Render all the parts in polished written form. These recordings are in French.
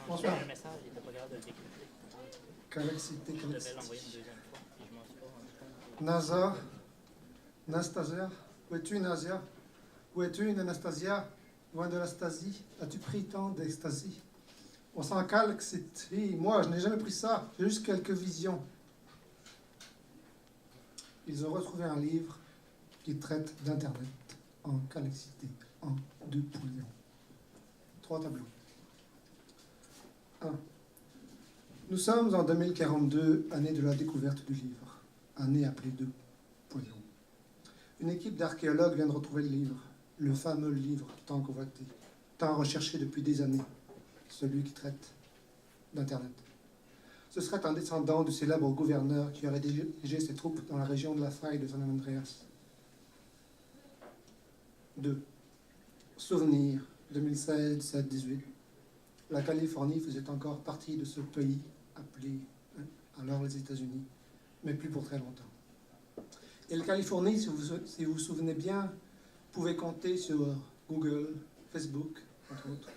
Bonsoir. Le message, il n'était pas capable de le décrypter. Calexité, Je devais Calexité. l'envoyer une deuxième fois, puis je m'en suis pas rendu compte. NASA, Nastasia, où es-tu, Nasia? Où es-tu, Anastasia? Loin de l'astasie, as-tu pris tant d'extasie? On s'en calexité. Moi, je n'ai jamais pris ça, j'ai juste quelques visions. Ils ont retrouvé un livre qui traite d'Internet en calexité, en 2.0. 3 tableaux. 1. Nous sommes en 2042, année de la découverte du livre, année appelée 2.0. Une équipe d'archéologues vient de retrouver le livre, le fameux livre tant convoité, tant recherché depuis des années, celui qui traite d'Internet. Ce serait un descendant du célèbre gouverneur qui aurait dirigé ses troupes dans la région de la faille de San Andreas. 2. Souvenir, 2016-17-18. La Californie faisait encore partie de ce pays appelé alors les États-Unis, mais plus pour très longtemps. Et la Californie, si vous vous souvenez bien, pouvait compter sur Google, Facebook, entre autres.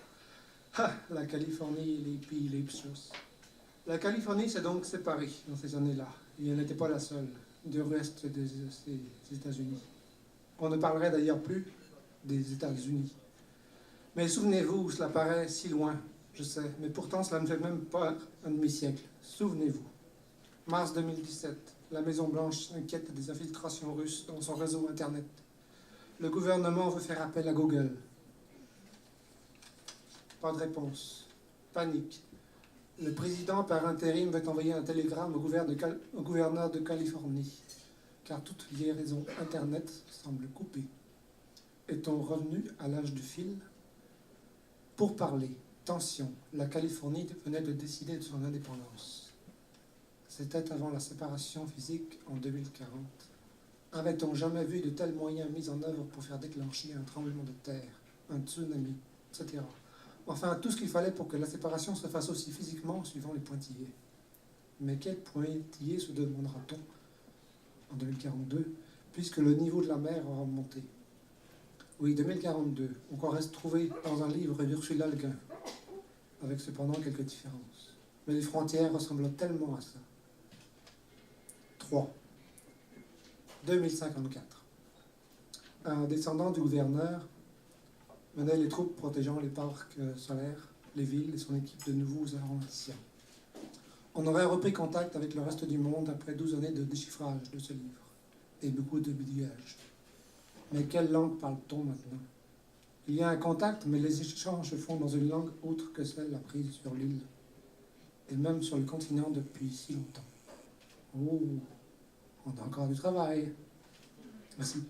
La Californie, les pays, les Ipsos. La Californie s'est donc séparée dans ces années-là, et elle n'était pas la seule du reste des États-Unis. On ne parlerait d'ailleurs plus des États-Unis. Mais souvenez-vous, cela paraît si loin, je sais, mais pourtant cela ne fait même pas un demi-siècle. Souvenez-vous. Mars 2017, la Maison-Blanche s'inquiète des infiltrations russes dans son réseau Internet. Le gouvernement veut faire appel à Google. Pas de réponse. Panique. Le président, par intérim, va envoyer un télégramme au gouverneur de Californie, car toute liaison Internet semble coupée. Est-on revenu à l'âge du fil? Pour parler, tension, la Californie venait de décider de son indépendance. C'était avant la séparation physique en 2040. Avait-on jamais vu de tels moyens mis en œuvre pour faire déclencher un tremblement de terre, un tsunami, etc. Enfin, tout ce qu'il fallait pour que la séparation se fasse aussi physiquement suivant les pointillés. Mais quel pointillé se demandera-t-on en 2042, puisque le niveau de la mer aura monté? Oui, 2042, on croirait se trouver dans un livre d'Ursula Le Guin, avec cependant quelques différences. Mais les frontières ressemblent tellement à ça. 3. 2054. Un descendant du gouverneur menait les troupes protégeant les parcs solaires, les villes et son équipe de nouveaux arrondissements. On aurait repris contact avec le reste du monde après 12 années de déchiffrage de ce livre et beaucoup de bidouillage. Mais quelle langue parle-t-on maintenant? Il y a un contact, mais les échanges se font dans une langue autre que celle apprise sur l'île, et même sur le continent depuis si longtemps. Oh, on a encore du travail. Merci.